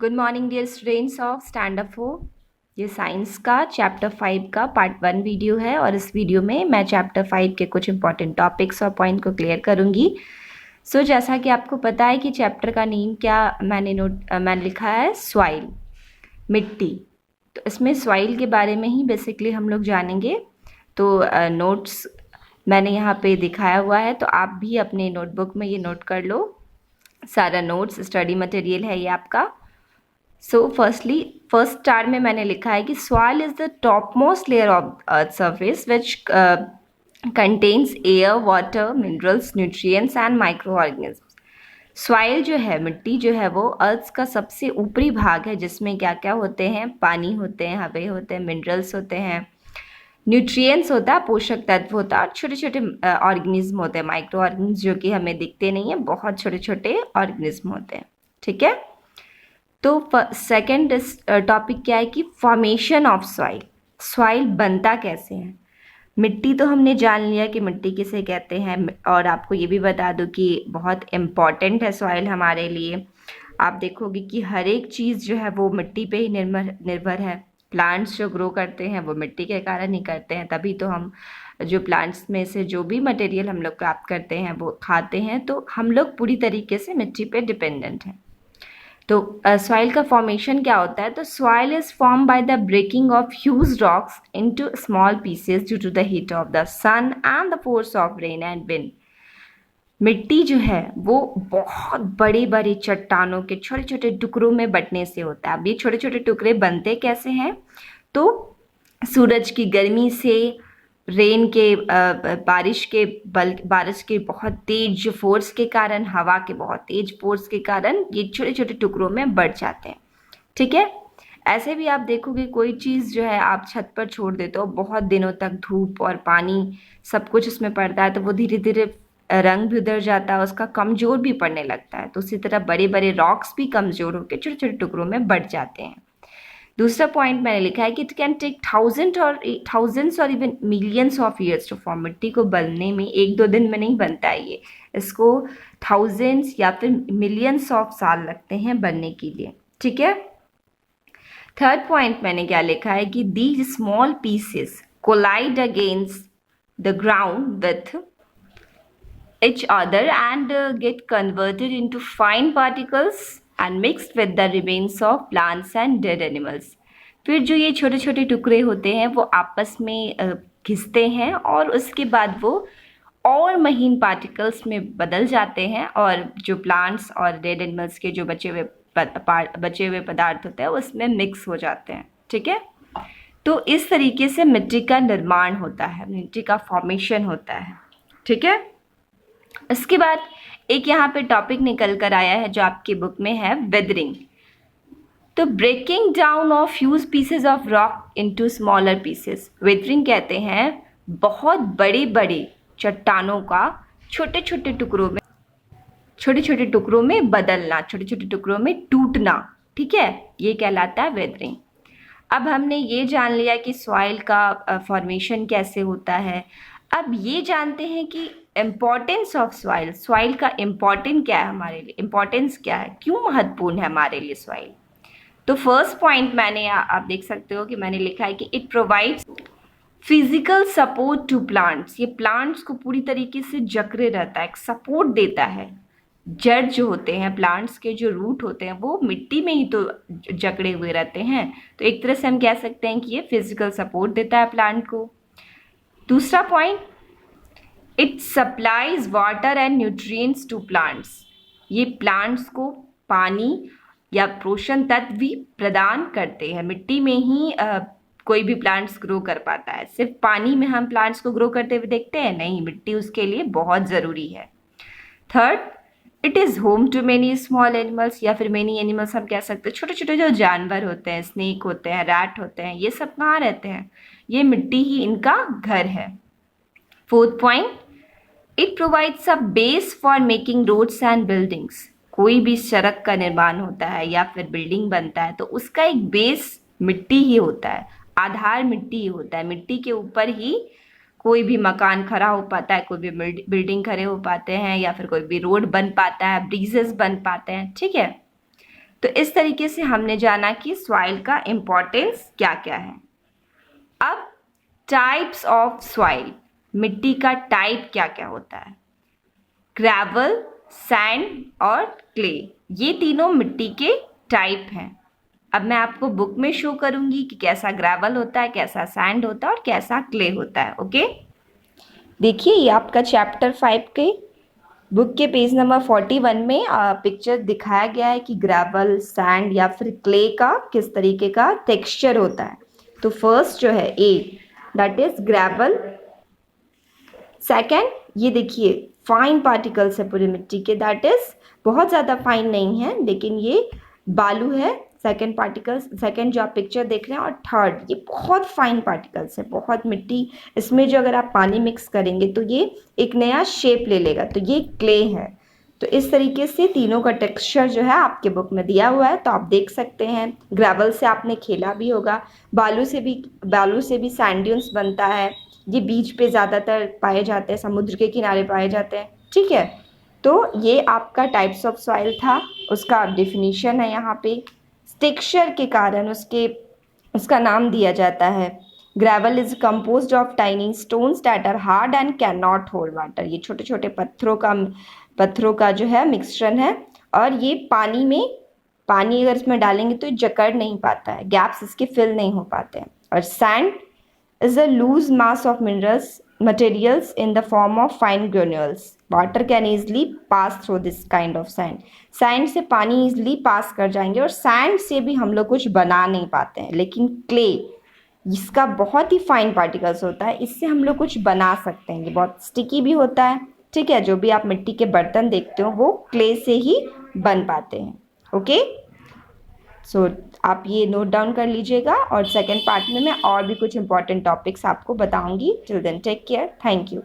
Good morning dear students of standup 4। ये science का chapter 5 का पार्ट 1 वीडियो है और इस वीडियो में मैं चैप्टर 5 के कुछ इंपॉर्टेंट टॉपिक्स और पॉइंट को क्लियर करूंगी। जैसा कि आपको पता है कि चैप्टर का नेम क्या मैंने लिखा है, सॉइल, मिट्टी। तो इसमें सॉइल के बारे में ही बेसिकली हम लोग जानेंगे। तो नोट्स मैंने यहाँ पे दिखाया हुआ है, तो आप भी अपने नोटबुक में ये नोट कर लो। सारा नोट्स स्टडी मटेरियल है ये आपका। फर्स्ट स्टार में मैंने लिखा है कि soil is the top most layer of earth surface which contains air, water, minerals, nutrients and micro organism. Soil जो है, मिट्टी जो है, वो अर्थ का सबसे ऊपरी भाग है जिसमें क्या क्या होते हैं, पानी होते हैं, हवा होते हैं, मिनरल्स होते हैं, न्यूट्रिएंट्स होता है, पोषक तत्व होता है, और छोटे छोटे ऑर्गेनिज्म होते हैं, माइक्रो ऑर्गेनिज्म, जो कि हमें दिखते नहीं है, बहुत छोटे छोटे ऑर्गेनिज्म होते हैं। ठीक है। तो सेकंड टॉपिक क्या है कि फॉर्मेशन ऑफ सॉइल। सॉइल बनता कैसे है। मिट्टी तो हमने जान लिया कि मिट्टी किसे कहते हैं, और आपको ये भी बता दूं कि बहुत इम्पॉर्टेंट है सॉइल हमारे लिए। आप देखोगे कि हर एक चीज़ जो है वो मिट्टी पे ही निर्भर है। प्लांट्स जो ग्रो करते हैं वो मिट्टी के कारण ही करते हैं, तभी तो हम जो प्लांट्स में से जो भी मटेरियल हम लोग प्राप्त करते हैं वो खाते हैं। तो हम लोग पूरी तरीके से मिट्टी पे डिपेंडेंट हैं। तो सॉइल का फॉर्मेशन क्या होता है, तो soil is form by the breaking of huge rocks into small pieces due to the heat of the sun and the force of rain and wind. मिट्टी जो है वो बहुत बड़े बड़े चट्टानों के छोटे छोटे टुकड़ों में बंटने से होता है। अब ये छोटे छोटे टुकड़े बनते कैसे हैं, तो सूरज की गर्मी से, रेन के बारिश के बहुत तेज फोर्स के कारण, हवा के बहुत तेज फोर्स के कारण ये छोटे छोटे टुकड़ों में बढ़ जाते हैं। ठीक है। ऐसे भी आप देखोगे कोई चीज़ जो है आप छत पर छोड़ देते हो, बहुत दिनों तक धूप और पानी सब कुछ उसमें पड़ता है, तो वो धीरे धीरे रंग भी उधर जाता है, उसका कमज़ोर भी पड़ने लगता है। तो उसी तरह बड़े बड़े रॉक्स भी कमज़ोर होकर छोटे छोटे टुकड़ों में बढ़ जाते हैं। दूसरा पॉइंट मैंने लिखा है कि इट कैन टेक थाउजेंड्स और even millions of years to form. मिट्टी को बनने में एक दो दिन में नहीं बनता है ये, इसको थाउजेंड्स या फिर मिलियंस ऑफ साल लगते हैं बनने के लिए। ठीक है। थर्ड पॉइंट मैंने क्या लिखा है कि these small pieces collide against the ground with each other and get converted into fine particles and mixed with the remains of plants and dead animals। फिर जो ये छोटे छोटे टुकड़े होते हैं वो आपस में घिसते हैं और उसके बाद वो और महीन पार्टिकल्स में बदल जाते हैं, और जो प्लांट्स और डेड एनिमल्स के जो बचे हुए पदार्थ होते हैं उसमें मिक्स हो जाते हैं। ठीक है। तो इस तरीके से मिट्टी का निर्माण होता है, मिट्टी का फॉर्मेशन होता है। ठीक है। इसके बाद एक यहाँ पे टॉपिक निकल कर आया है जो आपकी बुक में है, वेदरिंग। तो breaking down of huge pieces of rock into smaller pieces. Weathering कहते हैं बहुत बड़े बड़े चट्टानों का छोटे छोटे टुकड़ों में बदलना, छोटे छोटे टुकड़ों में टूटना। ठीक है, ये कहलाता है वेदरिंग। अब हमने ये जान लिया कि सॉइल का फॉर्मेशन कैसे होता है। अब ये जानते हैं कि इम्पोर्टेंस ऑफ सॉइल। सॉइल का इम्पोर्टेंट क्या है हमारे लिए, इम्पोर्टेंस क्या है, क्यों महत्वपूर्ण है हमारे लिए सॉइल। तो फर्स्ट पॉइंट मैंने, आप देख सकते हो कि मैंने लिखा है कि it provides physical support to plants. ये प्लांट्स को पूरी तरीके से जकड़े रहता है, एक सपोर्ट देता है। जड़ जो होते हैं प्लांट्स के, जो रूट होते हैं वो मिट्टी में ही तो जकड़े हुए रहते हैं, तो एक तरह से हम कह सकते हैं कि ये फिजिकल सपोर्ट देता है प्लांट को। दूसरा point, it supplies water and nutrients to plants. ये प्लांट्स को पानी या पोषण तत्व भी प्रदान करते हैं। मिट्टी में ही कोई भी प्लांट्स ग्रो कर पाता है, सिर्फ पानी में हम प्लांट्स को ग्रो करते हुए देखते हैं नहीं, मिट्टी उसके लिए बहुत ज़रूरी है। Third, it is home to many small animals, या फिर मेनी एनिमल्स हम कह सकते हैं। छोटे छोटे जो जानवर होते हैं, स्नेक होते हैं, रैट होते हैं, ये सब कहाँ रहते हैं, ये मिट्टी ही इनका घर है। Fourth point, it provides a base for making roads and buildings. कोई भी सड़क का निर्माण होता है या फिर बिल्डिंग बनता है तो उसका एक बेस मिट्टी ही होता है, आधार मिट्टी ही होता है। मिट्टी के ऊपर ही कोई भी मकान खड़ा हो पाता है, कोई भी बिल्डिंग खड़े हो पाते हैं, या फिर कोई भी रोड बन पाता है, ब्रिजेस बन पाते हैं। ठीक है। तो इस तरीके से हमने जाना कि सॉइल का इम्पोर्टेंस क्या क्या है। अब टाइप्स ऑफ सॉइल, मिट्टी का टाइप क्या क्या होता है। ग्रेवल, सैंड और क्ले, ये तीनों मिट्टी के टाइप हैं। अब मैं आपको बुक में शो करूंगी कि कैसा ग्रेवल होता है, कैसा सैंड होता है और कैसा क्ले होता है। ओके, देखिए ये आपका चैप्टर 5 के बुक के पेज नंबर 41 में पिक्चर दिखाया गया है कि ग्रेवल, सैंड या फिर क्ले का किस तरीके का टेक्सचर होता है। तो फर्स्ट जो है ए, दैट इज ग्रेवल। सेकेंड, ये देखिए फाइन पार्टिकल्स है पूरी मिट्टी के, दैट इज बहुत ज़्यादा फाइन नहीं है लेकिन ये बालू है। सेकेंड पार्टिकल्स, सेकेंड जो आप पिक्चर देख रहे हैं। और थर्ड, ये बहुत फाइन पार्टिकल्स है, बहुत मिट्टी, इसमें जो अगर आप पानी मिक्स करेंगे तो ये एक नया शेप ले लेगा, तो ये क्ले है। तो इस तरीके से तीनों का टेक्सचर जो है आपके बुक में दिया हुआ है, तो आप देख सकते हैं। ग्रेवल से आपने खेला भी होगा, बालू से भी सैंड ड्यून्स बनता है। ये बीच पे ज़्यादातर पाए जाते हैं, समुद्र के किनारे पाए जाते हैं। ठीक है, तो ये आपका टाइप्स ऑफ सॉइल था, उसका डेफिनेशन है यहाँ पे। टेक्सचर के कारण उसका नाम दिया जाता है। Gravel is composed of tiny stones that are hard and can not hold water. ये छोटे छोटे पत्थरों का जो है मिक्सचर है, और ये पानी अगर इसमें डालेंगे तो ये जकड़ नहीं पाता है, गैप्स इसके फिल नहीं हो पाते हैं। और sand is a loose mass of materials in the form of fine granules. Water can easily pass through this kind of sand. Sand से पानी easily pass कर जाएंगे, और sand से भी हम लोग कुछ बना नहीं पाते हैं। लेकिन clay, इसका बहुत ही फाइन पार्टिकल्स होता है, इससे हम लोग कुछ बना सकते हैं। ये बहुत स्टिकी भी होता है। ठीक है, जो भी आप मिट्टी के बर्तन देखते हो वो क्ले से ही बन पाते हैं। ओके, सो आप ये नोट डाउन कर लीजिएगा, और सेकेंड पार्ट में मैं और भी कुछ इंपॉर्टेंट टॉपिक्स आपको बताऊंगी। Till then take care, thank you.